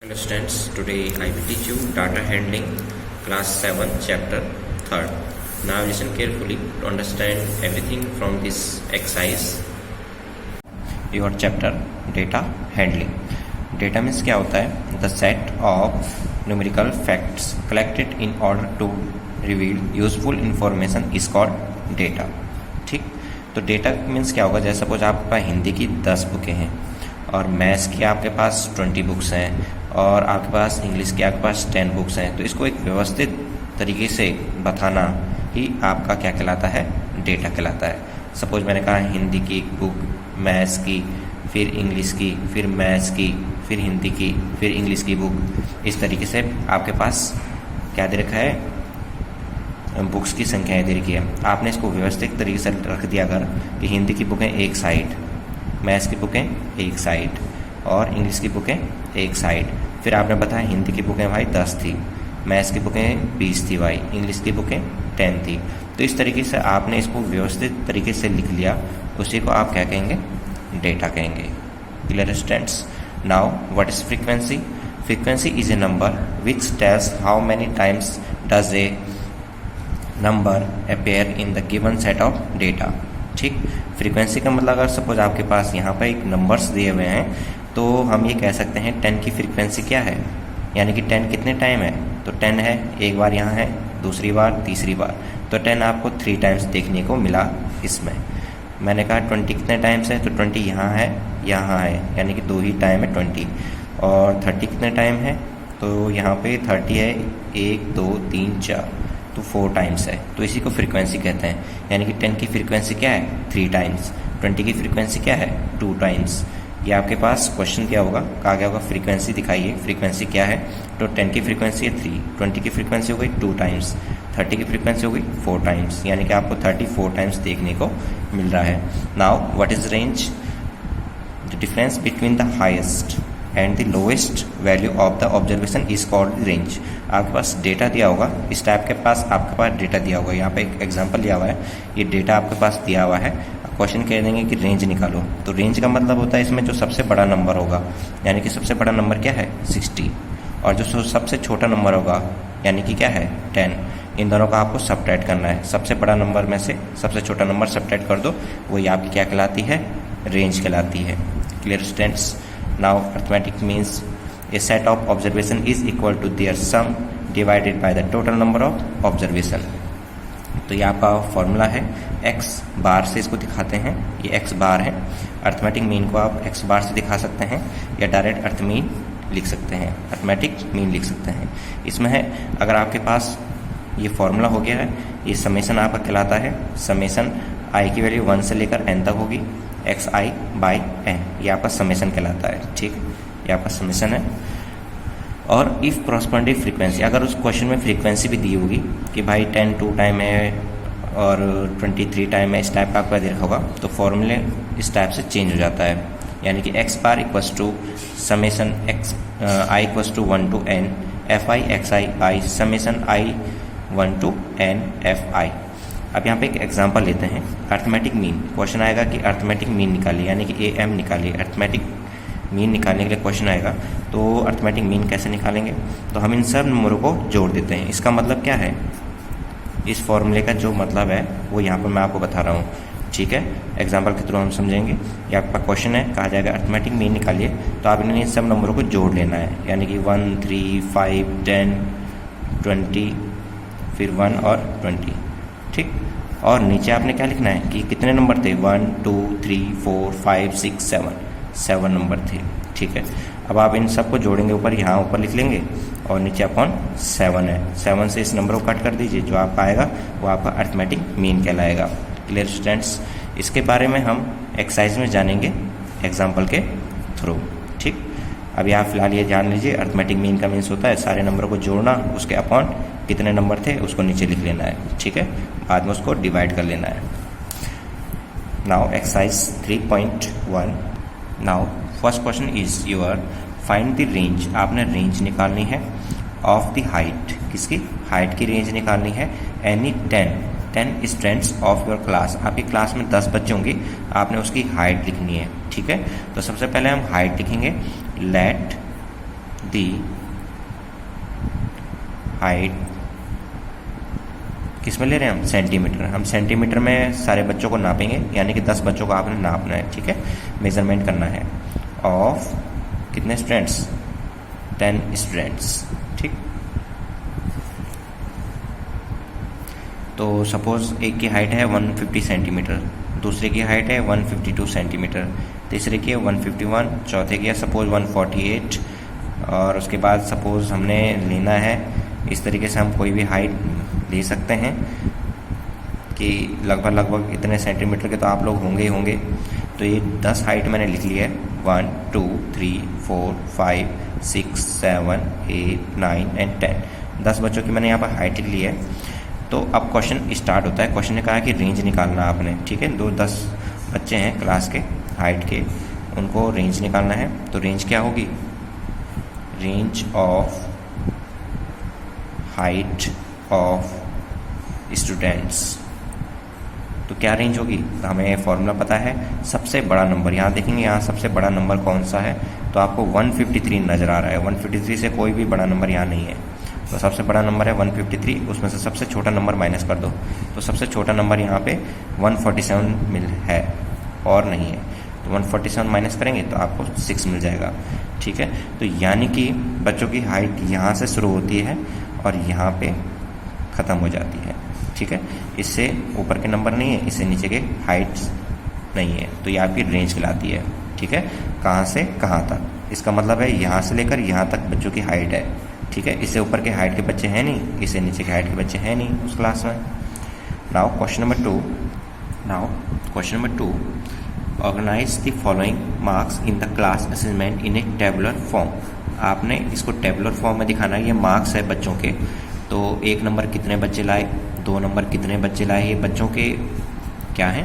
Hello students, today I will teach you data handling class 7 chapter 3rd. Now listen carefully to understand everything from this exercise. Your chapter data handling. Data means क्या होता है? The set of numerical facts collected in order to reveal useful information is called data. ठीक, तो data means क्या होगा? जैसे suppose आपके पास हिंदी की 10 बुकें हैं और मैथ्स की आपके पास 20 बुक्स हैं और आपके पास इंग्लिश की आपके पास 10 बुक्स हैं, तो इसको एक व्यवस्थित तरीके से बताना ही आपका क्या कहलाता है? डेटा कहलाता है। सपोज मैंने कहा हिंदी की एक बुक, मैथ्स की, फिर इंग्लिश की, फिर मैथ्स की, फिर हिंदी की, फिर इंग्लिश की बुक। इस तरीके से आपके पास क्या दे रखा है? बुक्स की संख्या दे रखी है। आपने इसको व्यवस्थित तरीके से रख दिया अगर कि हिंदी की बुकें एक साइड, मैथ्स की बुकें एक साइड और इंग्लिश की बुकें एक साइड। फिर आपने बताया हिंदी की बुकें भाई 10 थी, मैथ्स की बुकें 20 थी भाई, इंग्लिश की बुकें 10 थी। तो इस तरीके से आपने इसको व्यवस्थित तरीके से लिख लिया, उसी को आप क्या कहेंगे? डेटा कहेंगे। Clear students? Now what is frequency? Frequency is a number which tells how many times does a number appear in the given set of data. ठीक, फ्रीक्वेंसी का मतलब अगर सपोज आपके पास यहाँ पर एक नंबर्स दिए हुए हैं तो हम ये कह सकते हैं 10 की फ्रीक्वेंसी क्या है, यानी कि 10 कितने टाइम है? तो 10 है, एक बार यहाँ है, दूसरी बार, तीसरी बार, तो 10 आपको 3 टाइम्स देखने को मिला इसमें। मैंने कहा 20 कितने टाइम्स है? तो 20 यहाँ है, यानी कि 2 ही टाइम है 20। और 30 कितने टाइम है? तो यहाँ पे 30 है, 1 2 3 4, तो 4 टाइम्स है। तो इसी को फ्रीक्वेंसी कहते हैं। यानी कि 10 की फ्रीक्वेंसी क्या है? 3 टाइम्स। 20 की फ्रीक्वेंसी क्या है? 2 टाइम्स। ये आपके पास क्वेश्चन क्या होगा? कहा गया होगा फ्रीक्वेंसी दिखाइए, फ्रीक्वेंसी क्या है? तो 10 की फ्रीक्वेंसी है 3, 20 की फ्रीक्वेंसी हो गई 2 टाइम्स, 30 की फ्रीक्वेंसी हो गई 4 टाइम्स, यानी कि आपको 34 टाइम्स देखने को मिल रहा है। Now what is range? The difference between the highest and the lowest value of the observation is called range. आपके पास डेटा दिया होगा, इस टाइप के पास आपके पास डेटा दिया होगा। यहाँ पे एक एग्जांपल दिया हुआ है, ये डेटा आपके पास दिया हुआ है। क्वेश्चन कह देंगे कि रेंज निकालो, तो रेंज का मतलब होता है इसमें जो सबसे बड़ा नंबर होगा, यानी कि सबसे बड़ा नंबर क्या है? 60, और जो सबसे छोटा नंबर होगा यानी कि क्या है? 10। इन दोनों का आपको सबट्रैक्ट करना है। सबसे बड़ा नंबर में से सबसे छोटा नंबर सबट्रैक्ट कर दो, वही आपकी क्या कहलाती है? रेंज कहलाती है। Clear students? Now arithmetic means a set of observation is equal to their sum divided by the total number of observation. तो ये आपका फॉर्मूला है, एक्स बार से इसको दिखाते हैं, ये एक्स बार है। अर्थमेटिक मीन को आप एक्स बार से दिखा सकते हैं या डायरेक्ट अर्थ मीन लिख सकते हैं, अर्थमेटिक मीन लिख सकते हैं। इसमें है अगर आपके पास ये फॉर्मूला हो गया है, ये समेसन आपका कहलाता है। समेसन आई की वैल्यू 1 से लेकर n तक होगी, एक्स आई बाई एन, ये आपका समेसन कहलाता है। ठीक, ये आपका समेसन है। और इफ़ कॉरस्पॉन्डिंग फ्रीक्वेंसी, अगर उस क्वेश्चन में फ्रीक्वेंसी भी दी होगी कि भाई 10 2 टाइम है और 23 टाइम है, इस टाइप का आपका देखा होगा, तो फॉर्मूले इस टाइप से चेंज हो जाता है। यानी कि X bar equals to summation X I equals to 1 to n F I X I by summation I 1 to n F I. अब यहाँ पे एक एग्जांपल लेते हैं, अर्थमेटिक मीन। क्वेश्चन आएगा कि अर्थमेटिक मीन निकालिए, यानी कि ए एम निकालिए। अर्थमेटिक मीन निकालने के लिए क्वेश्चन आएगा, तो अर्थमेटिक मीन कैसे निकालेंगे? तो हम इन सब नंबरों को जोड़ देते हैं। इसका मतलब क्या है? इस फॉर्मूले का जो मतलब है वो यहाँ पर मैं आपको बता रहा हूँ। ठीक है, एग्जांपल के थ्रू हम समझेंगे। ये आपका क्वेश्चन है, कहा जाएगा अर्थमेटिक मीन निकालिए, तो आप इन्हें इन सब नंबरों को जोड़ लेना है, यानी कि 1 3 5 10 20, फिर 1 और 20। ठीक, और नीचे आपने क्या लिखना है कि कितने नंबर थे? 1 2 3 4 5 6 7 नंबर थे। ठीक है, अब आप इन सबको जोड़ेंगे, ऊपर यहाँ ऊपर लिख लेंगे और नीचे अपॉन 7 है। 7 से इस नंबर को कट कर दीजिए, जो आपका आएगा वो आपका अर्थमेटिक मीन कहलाएगा। Clear students? इसके बारे में हम एक्सरसाइज में जानेंगे एग्जाम्पल के थ्रू। ठीक, अभी आप फिलहाल ये जान लीजिए, अर्थमेटिक मीन का मीन्स होता है सारे नंबरों को जोड़ना, उसके अपॉन कितने नंबर थे उसको नीचे लिख लेना है। ठीक है, बाद में उसको डिवाइड कर लेना है। Now exercise 3.1। Now first question is your find the range. आपने रेंज निकालनी है ऑफ द हाइट, किसकी? हाइट की रेंज निकालनी है। Any 10 students of your class, आपकी क्लास में 10 बच्चे होंगे, आपने उसकी हाइट लिखनी है। ठीक है, तो सबसे पहले हम हाइट लिखेंगे। लेट दी हाइट, किस में ले रहे हैं हम, सेंटीमीटर। हम सेंटीमीटर में सारे बच्चों को नापेंगे, यानी कि 10 बच्चों को आपने नापना है, ठीक है, मेजरमेंट करना है। ऑफ कितने स्टूडेंट्स, 10 स्टूडेंट्स, ठीक। तो सपोज एक की हाइट है 150 सेंटीमीटर, दूसरे की हाइट है 152 सेंटीमीटर, तीसरे की है 151, चौथे की है सपोज 148, और उसके बाद सपोज हमने लेना है, इस तरीके से हम कोई भी हाइट ले सकते हैं कि लगभग इतने सेंटीमीटर के तो आप लोग होंगे ही होंगे। तो ये 10 हाइट मैंने लिख ली है, 1 2 3 4 5 6 7 8 9 एंड 10, 10 बच्चों की मैंने यहाँ पर हाइट लिख ली है। तो अब क्वेश्चन स्टार्ट होता है। क्वेश्चन ने कहा कि रेंज निकालना आपने, ठीक है, 10 बच्चे हैं क्लास के हाइट के, उनको रेंज निकालना है। तो रेंज क्या होगी, range of height of students. तो क्या रेंज होगी, तो हमें फॉर्मूला पता है, सबसे बड़ा नंबर, यहाँ देखेंगे यहाँ सबसे बड़ा नंबर कौन सा है, तो आपको 153 नज़र आ रहा है। 153 से कोई भी बड़ा नंबर यहाँ नहीं है, तो सबसे बड़ा नंबर है 153, उसमें से सबसे छोटा नंबर माइनस कर दो, तो सबसे छोटा नंबर यहाँ पे 147 मिल है और नहीं है। तो 147 माइनस करेंगे तो आपको 6 मिल जाएगा, ठीक है। तो यानी कि बच्चों की हाइट यहाँ से शुरू होती है और यहाँ पे ख़त्म हो जाती है, ठीक है। इससे ऊपर के नंबर नहीं है, इससे नीचे के हाइट्स नहीं है, तो ये आपकी रेंज कहलाती है, ठीक है। कहाँ से कहाँ तक, इसका मतलब है यहाँ से लेकर यहाँ तक बच्चों की हाइट है, ठीक है। इससे ऊपर के हाइट के बच्चे हैं नहीं, इससे नीचे के हाइट के बच्चे हैं नहीं उस क्लास में। Now question number 2, organize the following marks in the class assessment in a tabular form. आपने इसको टेबुलर फॉर्म में दिखाना है, ये मार्क्स है बच्चों के। तो 1 नंबर कितने बच्चे लाए, 2 नंबर कितने बच्चे लाए, ये बच्चों के क्या है,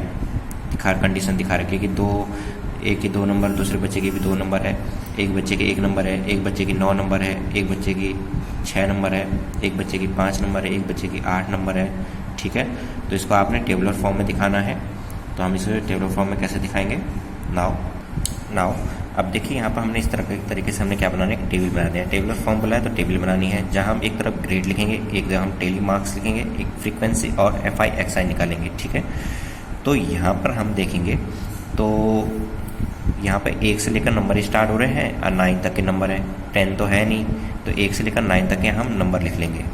कंडीशन दिखा रखी है कि एक के 2 नंबर, दूसरे बच्चे के भी 2 नंबर है, एक बच्चे के 1 नंबर है, एक बच्चे की 9 नंबर है, एक बच्चे की 6 नंबर है, एक बच्चे की 5 नंबर है, एक बच्चे की 8 नंबर है, ठीक है। तो इसको आपने टेबुलर फॉर्म में दिखाना है। तो हम इसे टेबुलर फॉर्म में कैसे दिखाएंगे, नाउ अब देखिए यहाँ पर हमने इस तरह तरीके से हमने क्या बनाना है, टेबल बना दिया। टेबुलर फॉर्म बोला है तो टेबल बनानी है, जहाँ हम एक तरफ ग्रेड लिखेंगे, एक जगह हम डेली मार्क्स लिखेंगे, एक फ्रीक्वेंसी और FI XI निकालेंगे, ठीक है। तो यहाँ पर हम देखेंगे तो यहाँ पे 1 से लेकर नंबर स्टार्ट हो रहे हैं और 9 तक के नंबर हैं, 10 तो है नहीं, तो 1 से लेकर 9 तक के हम नंबर लिख लेंगे।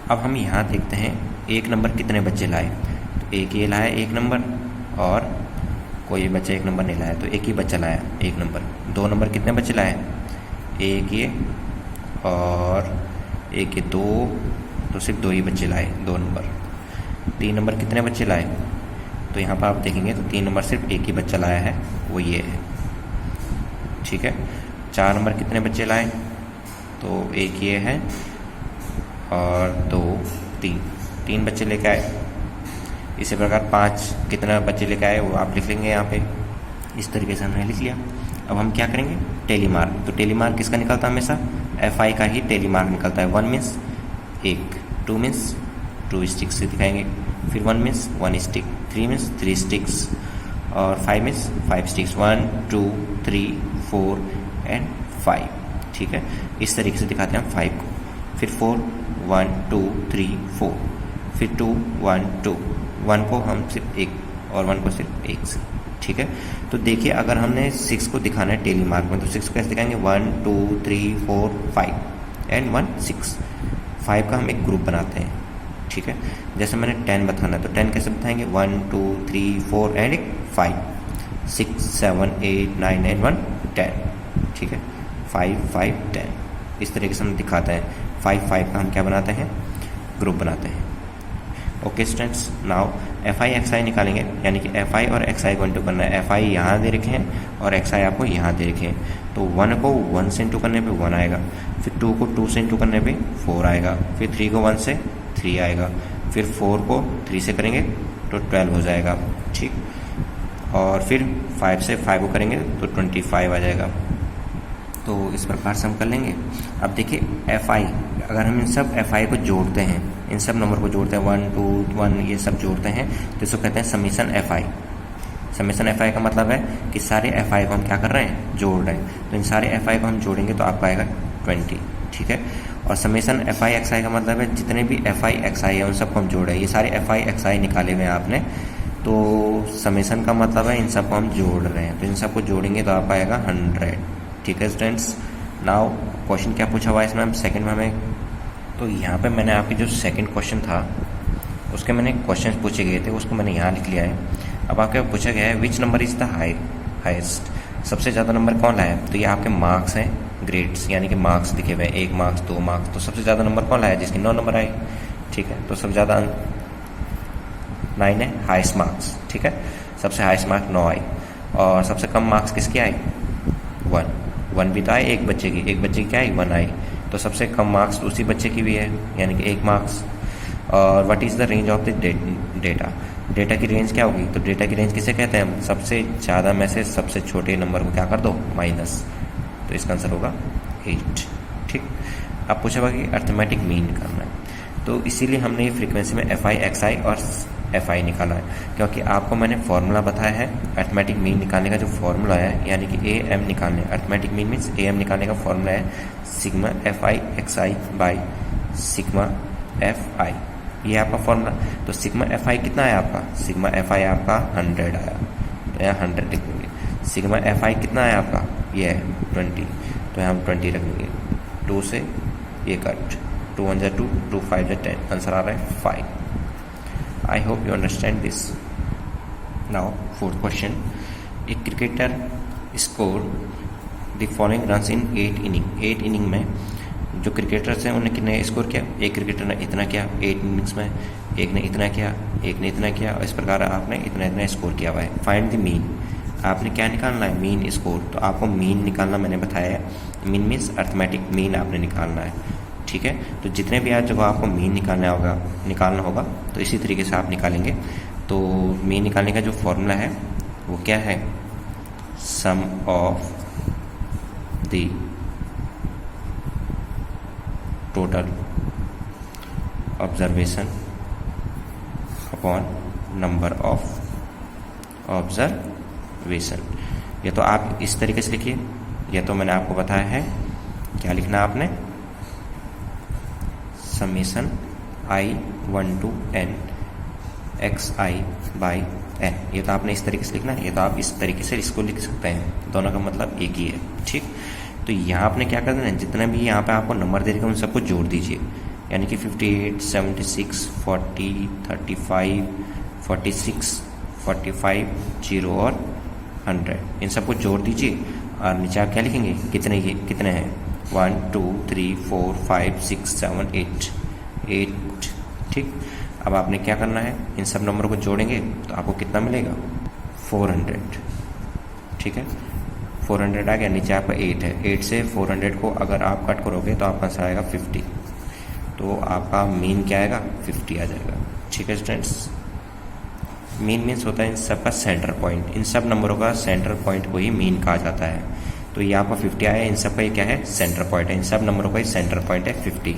अब हम यहाँ देखते हैं 1 नंबर कितने बच्चे लाए, तो एक ये लाया 1 नंबर, और कोई बच्चा 1 नंबर नहीं लाया, तो एक ही बच्चा लाया 1 नंबर। 2 नंबर कितने बच्चे लाए, एक ये और एक ये 2, तो सिर्फ 2 ही बच्चे लाए 2 नंबर। 3 नंबर कितने बच्चे लाए, तो यहाँ पर आप देखेंगे तो 3 नंबर सिर्फ एक ही बच्चा लाया है, वो ये है, ठीक है। 4 नंबर कितने बच्चे लाए, तो एक ये है और 2 3 बच्चे लेके आए। इसी प्रकार 5 कितना बच्चे लेके आए वो आप लिख लेंगे यहाँ पे, इस तरीके से हमने लिख लिया। अब हम क्या करेंगे, टेली मार्क। तो टेली मार्क किसका निकलता है, हमेशा FI का ही टेली मार्क निकलता है। 1 मीन्स 1, 2 मीन्स 2 स्टिक्स से दिखाएंगे, फिर 1 मीन्स 1 स्टिक, 3 मीन्स 3 स्टिक्स, और 5 मीन्स 5 स्टिक्स, 1 2 3 4 एंड 5, ठीक है। इस तरीके से दिखाते हैं हम 5 को। फिर 4 1 2 3 4, फिर 2 1 2, 1 को हम सिर्फ 1 और 1 को सिर्फ 1 से, ठीक है। तो देखिए अगर हमने 6 को दिखाना है टेली मार्क में, तो 6 को कैसे दिखाएंगे, 1 2 3 4 5 एंड 1 6। 5 का हम एक ग्रुप बनाते हैं, ठीक है। जैसे मैंने 10 बताना है तो 10 कैसे बताएंगे, 1 2 3 4 एंड एक 5, 6 7 8 9 एंड 1 10, ठीक है। 5 5 10 इस तरीके से हम दिखाते हैं। 5 5 का हम क्या बनाते हैं, ग्रुप बनाते हैं। Okay students, now FI XI निकालेंगे, यानी कि FI और XI को इंटू करना है। FI यहाँ दे रखे हैं और XI आपको यहाँ दे रखे हैं। तो 1 को 1 से इंटू करने पे 1 आएगा, फिर 2 को 2 से इंटू करने पे 4 आएगा, फिर 3 को 1 से 3 आएगा, फिर 4 को 3 से करेंगे तो 12 हो जाएगा, ठीक। और फिर 5 से 5 को करेंगे तो 25 आ जाएगा। तो इस प्रकार से हम कर लेंगे। अब देखिए FI, अगर हम इन सब FI को जोड़ते हैं, इन सब नंबर को जोड़ते हैं, 1 2 1 ये सब जोड़ते हैं, तो इसको कहते हैं summation FI। Summation F I का मतलब है कि सारे एफ आई को हम क्या कर रहे हैं, जोड़ रहे हैं। तो इन सारे एफ आई को हम जोड़ेंगे तो आपका आएगा 20, ठीक है। और समेसन एफ आई एक्स आई का मतलब है जितने भी एफ आई एक्स आई है उन सबको हम जोड़ रहे हैं। ये सारे एफ आई एक्स आई निकाले हुए हैं आपने, तो समेसन का मतलब है इन सबको हम जोड़ रहे हैं, तो इन सबको जोड़ेंगे तो आपका आएगा 100, ठीक है स्टूडेंट्स। नाउ क्वेश्चन क्या पूछा हुआ है इसमें, हम सेकंड में हमें, तो यहाँ पे मैंने आपकी जो सेकंड क्वेश्चन था उसके मैंने क्वेश्चन पूछे गए थे, उसको मैंने यहाँ लिख लिया है। अब आपके पूछा गया है which number is the highest, सबसे ज़्यादा नंबर कौन लाया है। तो ये आपके मार्क्स हैं, ग्रेड्स यानी कि मार्क्स लिखे हुए हैं, 1 मार्क्स 2 मार्क्स। तो सबसे ज़्यादा नंबर कौन लाया है, जिसकी 9 नंबर आए, ठीक है। तो सबसे ज़्यादा 9 है, हाईएस्ट मार्क्स, ठीक है। सबसे हाईएस्ट मार्क्स 9 आई। और सबसे कम मार्क्स किसकी आई, 1 भी तो आए एक बच्चे की क्या आई, 1 आई। तो सबसे कम मार्क्स उसी बच्चे की भी है, यानी कि 1 मार्क्स। और what is the range of the data की रेंज क्या होगी। तो डेटा की रेंज किसे कहते हैं हम, सबसे ज़्यादा में से सबसे छोटे नंबर को क्या कर दो, माइनस। तो इसका आंसर होगा 8, ठीक। अब पूछा हुआ कि अर्थमेटिक मीन करना है, तो इसीलिए हमने ये फ्रीक्वेंसी में एफ आई एक्स आई और एफ आई निकाला है, क्योंकि आपको मैंने फॉर्मूला बताया है अर्थमेटिक मीन निकालने का। जो फॉर्मूला है यानी कि ए एम निकालने, arithmetic mean means A M निकालने का फॉर्मूला है sigma F I X I by sigma F I, ये आपका फॉर्मूला। तो सिग्मा एफ आई कितना है आपका, सिग्मा एफ आई आपका 100 आया, तो यहाँ 100 लिख देंगे। सिग्मा एफ आई कितना है आपका, ये है 20, तो यहाँ हम 20 रख देंगे। 2 से ये कट, 2 1 जा 2, 2 5 जा 10, आंसर आ रहा है 5। आई hope you understand this. Now fourth question, a cricketer score the following runs in 8 inning. 8 inning में जो क्रिकेटर्स हैं उन्हें कितने स्कोर किया, एक क्रिकेटर ने इतना किया 8 इनिंग्स में, एक ने इतना किया, एक ने इतना किया, और इस प्रकार आपने इतना इतना स्कोर किया हुआ है। फाइंड द मीन, आपने क्या निकालना है, मीन स्कोर। तो आपको मीन निकालना मैंने बताया है, मीन मीन्स अर्थमेटिक मीन आपने निकालना है, ठीक है। तो जितने भी आज जब आपको मीन निकालना होगा तो इसी तरीके से आप निकालेंगे। तो मीन निकालने का जो फॉर्मूला है वो क्या है, sum of the total observation upon number of observation. या तो आप इस तरीके से लिखिए, या तो मैंने आपको बताया है क्या लिखना आपने, summation i1 to n xi by n। ये तो आपने इस तरीके से लिखना है, ये तो आप इस तरीके से इसको लिख सकते हैं, दोनों का मतलब एक ही है, ठीक। तो यहाँ आपने क्या कर देना है, जितना भी यहाँ पे आपको नंबर दे रखा उन सबको जोड़ दीजिए, यानी कि 58 76 40 35 46 45 0 और 100, इन सबको जोड़ दीजिए। और नीचे आप क्या लिखेंगे, कितने हैं, 1 2 3 4 5 6 7 8, ठीक। अब आपने क्या करना है, इन सब नंबरों को जोड़ेंगे तो आपको कितना मिलेगा, 400, ठीक है। 400 आ गया, नीचे आपका 8 है, 8 से 400 को अगर आप कट करोगे तो आपका आंसर आएगा 50, तो आपका मीन क्या आएगा, 50 आ जाएगा, ठीक है स्टूडेंट्स। मीन मीन्स होता है इन सब का सेंटर पॉइंट, इन सब नंबरों का सेंटर पॉइंट को ही मीन कहा जाता है। तो ये आपका 50 आया, इन सब का ये क्या है, सेंटर पॉइंट है, इन सब नंबरों का ही सेंटर पॉइंट है 50,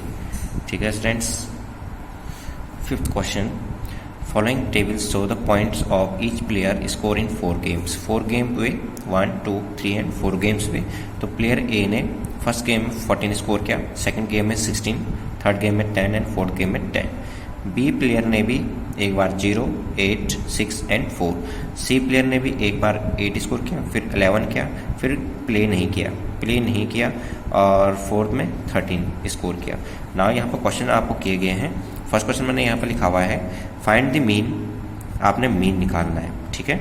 ठीक है students. Fifth question, following tables show the points of each player score in 4 games. 4 game हुए, 1 2 3 एंड 4 गेम्स हुए। तो प्लेयर ए ने फर्स्ट गेम में 14 स्कोर किया, सेकंड गेम में 16, थर्ड गेम में 10 एंड फोर्थ गेम में 10। बी प्लेयर ने भी एक बार 0 8 6 एंड 4। सी प्लेयर ने भी एक बार 8 स्कोर किया, फिर 11 किया, फिर प्ले नहीं किया और फोर्थ में 13 स्कोर किया। नाउ यहाँ पर क्वेश्चन आपको किए गए हैं। फर्स्ट क्वेश्चन मैंने यहाँ पर लिखा हुआ है फाइंड द मीन, आपने मीन निकालना है, ठीक है।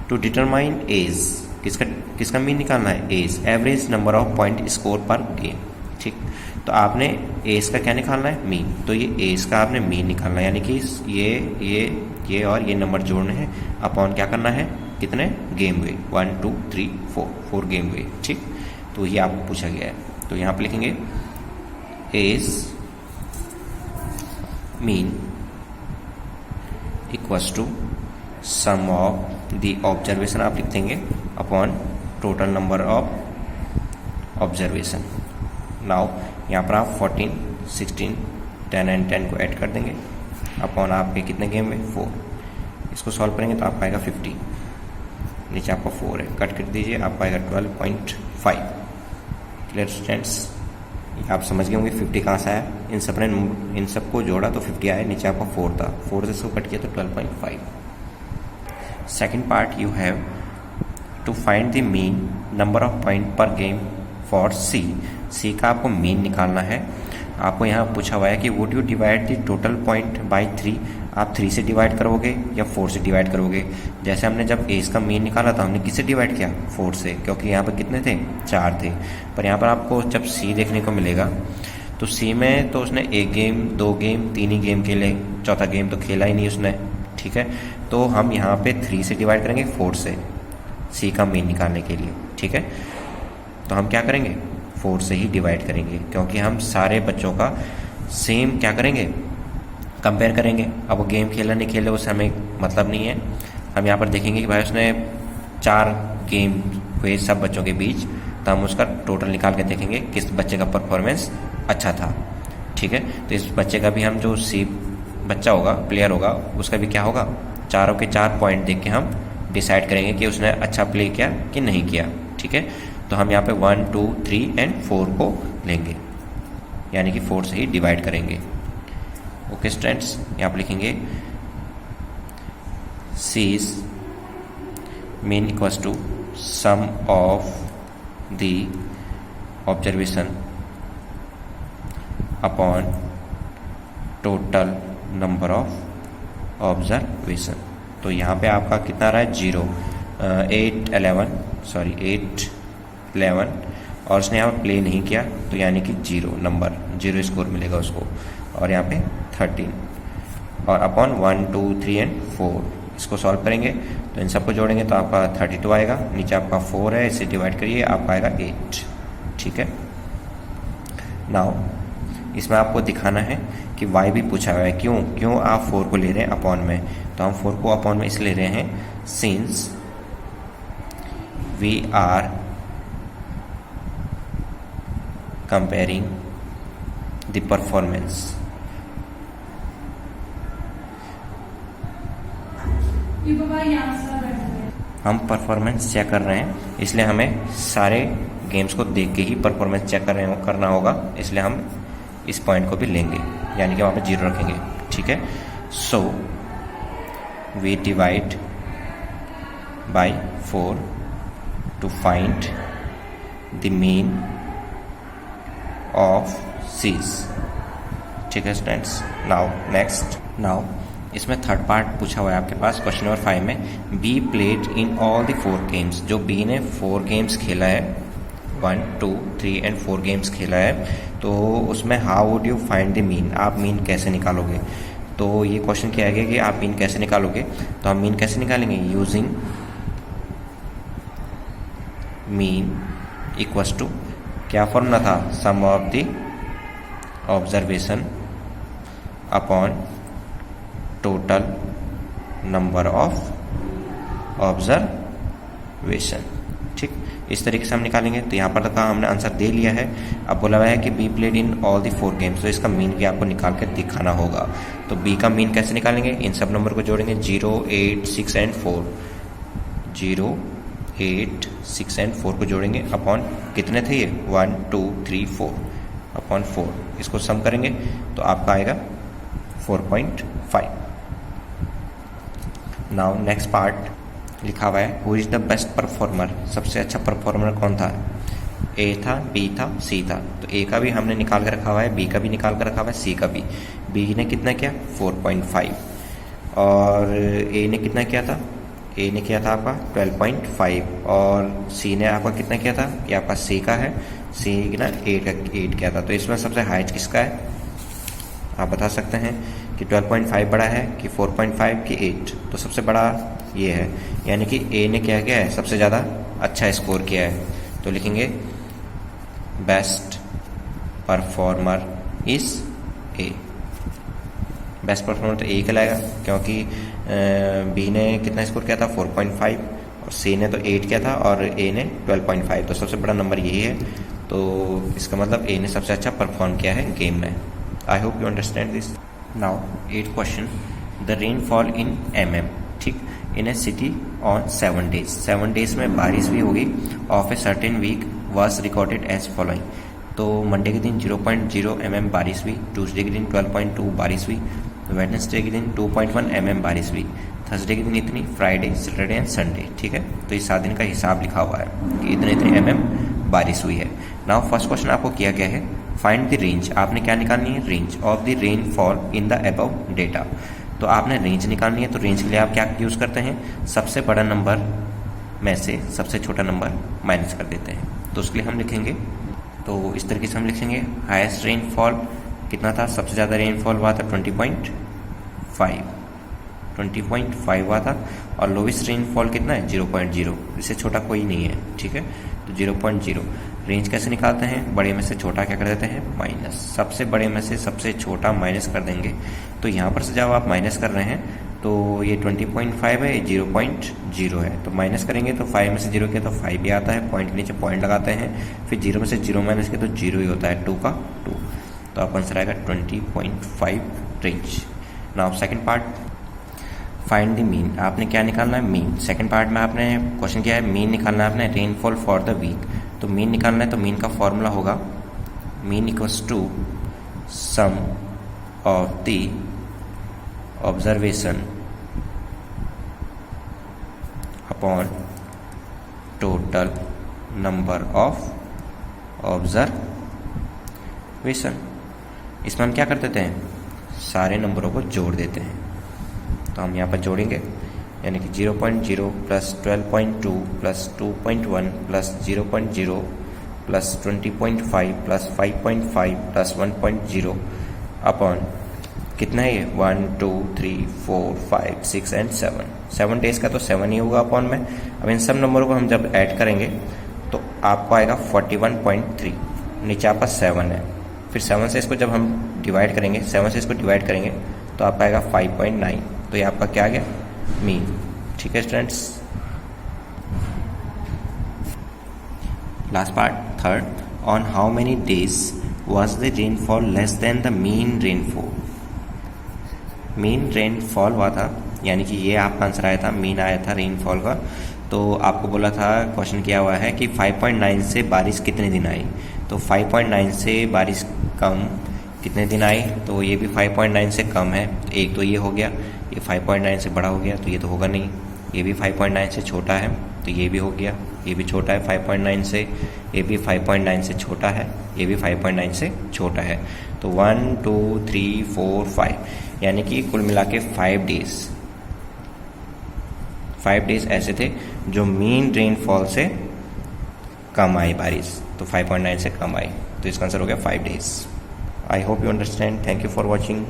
टू डिटरमाइन एज, किसका मीन निकालना है, A's average number of point score per game, ठीक। तो आपने एज का क्या निकालना है, मीन। तो ये एज का आपने मीन निकालना है, यानी कि ये और ये नंबर जोड़ने हैं, अपॉन क्या करना है, कितने गेम हुए, 1 2 3 4 गेम हुए, ठीक। तो ये आपको पूछा गया है। तो यहाँ पे लिखेंगे A's mean equals to sum of the observation, आप लिख देंगे upon total number of observation. Now यहाँ पर आप 14 16 10 एंड 10 को ऐड कर देंगे अपॉन आपके कितने गेम में 4। इसको सॉल्व करेंगे तो आपका आएगा 50। नीचे आपका 4 है, कट कर दीजिए, आपका आएगा 12.5। Clear students? आप समझ गए होंगे 50 कहाँ से आया। इन सबको जोड़ा तो 50 आया, नीचे आपका 4 था, 4 से इसको कट किया तो 12.5। Second part, you have to find the mean number of point per game for C का आपको मीन निकालना है। आपको यहाँ पूछा हुआ है कि would you divide the total point by 3, आप 3 से डिवाइड करोगे या 4 से डिवाइड करोगे। जैसे हमने जब ए का मीन निकाला था, हमने किससे डिवाइड किया? 4 से, क्योंकि यहाँ पर कितने थे? 4 थे। पर यहाँ पर आपको जब सी देखने को मिलेगा तो सी में तो उसने 1 गेम, 2 गेम, 3 ही गेम खेले, चौथा गेम तो खेला ही नहीं उसने। ठीक है, तो हम यहाँ पे 3 से डिवाइड करेंगे 4 से, सी का मीन निकालने के लिए। ठीक है, तो हम क्या करेंगे? 4 से ही डिवाइड करेंगे, क्योंकि हम सारे बच्चों का सेम क्या करेंगे? कंपेयर करेंगे। अब वो गेम खेला नहीं खेले उससे हमें मतलब नहीं है। हम यहाँ पर देखेंगे कि भाई उसने 4 गेम हुए सब बच्चों के बीच, तो हम उसका टोटल निकाल के देखेंगे किस बच्चे का परफॉर्मेंस अच्छा था। ठीक है, तो इस बच्चे का भी हम जो सी बच्चा होगा, प्लेयर होगा, उसका भी क्या होगा? चारों के 4 पॉइंट देख के हम डिसाइड करेंगे कि उसने अच्छा प्ले किया कि नहीं किया। ठीक है, तो हम यहाँ पे 1, 2, 3 एंड 4 को लेंगे, यानी कि 4 से ही डिवाइड करेंगे। ओके स्टूडेंट्स, यहाँ पर लिखेंगे C's mean equals to sum of the observation upon total number of observation. तो यहाँ पे आपका कितना रहा है? 0, 8, 11 और उसने यहाँ पर प्ले नहीं किया, तो यानी कि 0 स्कोर मिलेगा उसको। और यहाँ पे 13 और अपॉन 1, 2, 3 एंड 4 इसको सॉल्व करेंगे, तो इन सबको जोड़ेंगे तो आपका 32 आएगा। नीचे आपका 4 है, इसे डिवाइड करिए, आपका आएगा 8। ठीक है, नाउ इसमें आपको दिखाना है कि y भी पूछा हुआ है, क्यों आप 4 को ले रहे हैं अपॉन में। तो हम 4 को अपॉन में इसलिए ले रहे हैं since we are comparing the performance. हम परफॉर्मेंस चेक कर रहे हैं, इसलिए हमें सारे गेम्स को देख के ही परफॉर्मेंस चेक करना होगा, इसलिए हम इस पॉइंट को भी लेंगे, यानी कि वहाँ पे 0 रखेंगे। ठीक है, so we divide by 4 to find the mean of C's. ठीक है स्टूडेंट्स, नाउ इसमें थर्ड पार्ट पूछा हुआ है आपके पास क्वेश्चन नंबर 5 में, B played in all the 4 games. जो बी ने 4 गेम्स खेला है, 1, 2, 3 एंड 4 गेम्स खेला है, तो उसमें how would you find the mean, आप मीन कैसे निकालोगे। तो ये क्वेश्चन किया गया कि आप मीन कैसे निकालोगे। तो हम मीन कैसे निकालेंगे? यूजिंग मीन इक्वल्स टू, क्या फॉर्मूला था? Sum of the observation upon total number of observation. ठीक, इस तरीके से हम निकालेंगे। तो यहाँ पर तो कहा हमने आंसर दे लिया है, अब बोला हुआ है कि B played in all the 4 games, तो इसका मीन भी आपको निकाल कर दिखाना होगा। तो बी का मीन कैसे निकालेंगे? इन सब नंबर को जोड़ेंगे, 0, 8, 6 एंड 4, 0, 8, 6 एंड 4 को जोड़ेंगे अपॉन कितने थे ये? 1, 2, 3, 4 अपॉन 4, इसको सम करेंगे तो आपका आएगा 4.5। नाउ नेक्स्ट पार्ट लिखा हुआ है, who is the best performer, सबसे अच्छा परफॉर्मर कौन था? ए था, बी था, सी था। तो ए का भी हमने निकाल कर रखा हुआ है, बी का भी निकाल कर रखा हुआ है, सी का भी। बी ने कितना किया? 4.5 और ए ने कितना किया था? ए ने किया था आपका 12.5 और सी ने आपका कितना किया था? ये आपका सी का है, सी ना 8 किया था। तो इसमें सबसे हाइस्ट किसका है? आप बता सकते हैं कि 12.5 बड़ा है कि 4.5 कि 8, तो सबसे बड़ा ये है, यानी कि ए ने क्या किया है? सबसे ज़्यादा अच्छा स्कोर किया है। तो लिखेंगे best performer is a. Best performer तो ए कहलाएगा, क्योंकि बी ने कितना स्कोर किया था? 4.5 और सी ने तो 8 किया था और ए ने 12.5, तो सबसे बड़ा नंबर यही है। तो इसका मतलब ए ने सबसे अच्छा परफॉर्म किया है गेम में। I hope you understand this. Now 8th question, the rainfall in mm। ठीक, in a city on 7 days। 7 days में बारिश भी होगी of a certain week was recorded as following. तो मंडे के दिन 0.0 mm बारिश हुई, ट्यूसडे के दिन 12.2 बारिश हुई, वेडनेसडे के दिन 2.1 mm बारिश हुई, थर्सडे के दिन इतनी, फ्राइडे, सैटरडे एंड संडे। ठीक है, तो इस 7 दिन का हिसाब लिखा हुआ है कि इतने इतने mm बारिश हुई है। नाउ फर्स्ट क्वेश्चन आपको किया गया है फाइंड द रेंज। आपने क्या निकालनी है? Range of the rainfall in the above data. तो आपने रेंज निकालनी है, तो रेंज के लिए आप क्या यूज़ करते हैं? सबसे बड़ा नंबर में से सबसे छोटा नंबर माइनस कर देते हैं। तो उसके लिए हम लिखेंगे, तो इस तरीके से हम लिखेंगे हाईएस्ट रेनफॉल कितना था? सबसे ज़्यादा रेनफॉल हुआ था 20.5 हुआ था, और लोवेस्ट रेनफॉल कितना है? 0.0। इससे छोटा कोई नहीं है। ठीक है, तो 0.0। रेंज कैसे निकालते हैं? बड़े में से छोटा क्या कर देते हैं? माइनस। सबसे बड़े में से सबसे छोटा माइनस कर देंगे। तो यहाँ पर से जब आप माइनस कर रहे हैं तो ये 20.5 है, 0.0 है, तो माइनस करेंगे तो 5 में से 0 किया तो 5 भी आता है, पॉइंट के नीचे पॉइंट लगाते हैं, फिर 0 में से 0 माइनस किया तो 0 ही होता है, 2 का 2। तो आप आंसर आएगा 20.5 range. Now second part, find the mean. आपने क्या निकालना है? मीन। सेकंड पार्ट में आपने क्वेश्चन किया है मीन निकालना है आपने, रेनफॉल फॉर द वीक। तो मीन निकालना है, तो मीन का फॉर्मूला होगा mean equals to sum of the observation upon total number of observation. इसमें हम क्या कर देते हैं? सारे नंबरों को जोड़ देते हैं। तो हम यहाँ पर जोड़ेंगे, यानी कि 0.0 plus 12.2 plus 2.1 plus 0.0 plus 20.5 plus 5.5 plus 1.0 upon कितना है ये? 1 2 3 4 5 6 एंड 7 डेज का तो 7 ही होगा अपॉन में। अब इन सब नंबरों को हम जब ऐड करेंगे तो आपको आएगा 41.3। नीचे आपका 7 है, फिर 7 से इसको जब हम डिवाइड करेंगे, 7 से इसको डिवाइड करेंगे तो आपका आएगा 5.9। तो ये आपका क्या आ गया? मीन। ठीक है students. Last part, third, on how many days was the rainfall less than the mean rainfall. Mean rainfall हुआ था, यानी कि ये आपका आंसर आया था, मीन आया था रेनफॉल का। तो आपको बोला था, क्वेश्चन किया हुआ है कि 5.9 से बारिश कितने दिन आई। तो 5.9 से बारिश कम कितने दिन आई? तो ये भी 5.9 से कम है, एक तो ये हो गया, ये 5.9 से बड़ा हो गया तो ये तो होगा नहीं। ये भी 5.9 से छोटा है तो ये भी हो गया, ये भी छोटा है 5.9 से, ये भी 5.9 से छोटा है, ये भी 5.9 से छोटा है। तो 1 2 3 4 5, यानी कि कुल मिला के 5 डेज ऐसे थे जो मीन रेनफॉल से कम आई बारिश। तो 5.9 से कम आई, तो इसका आंसर हो गया 5 days. I hope you understand. Thank you for watching.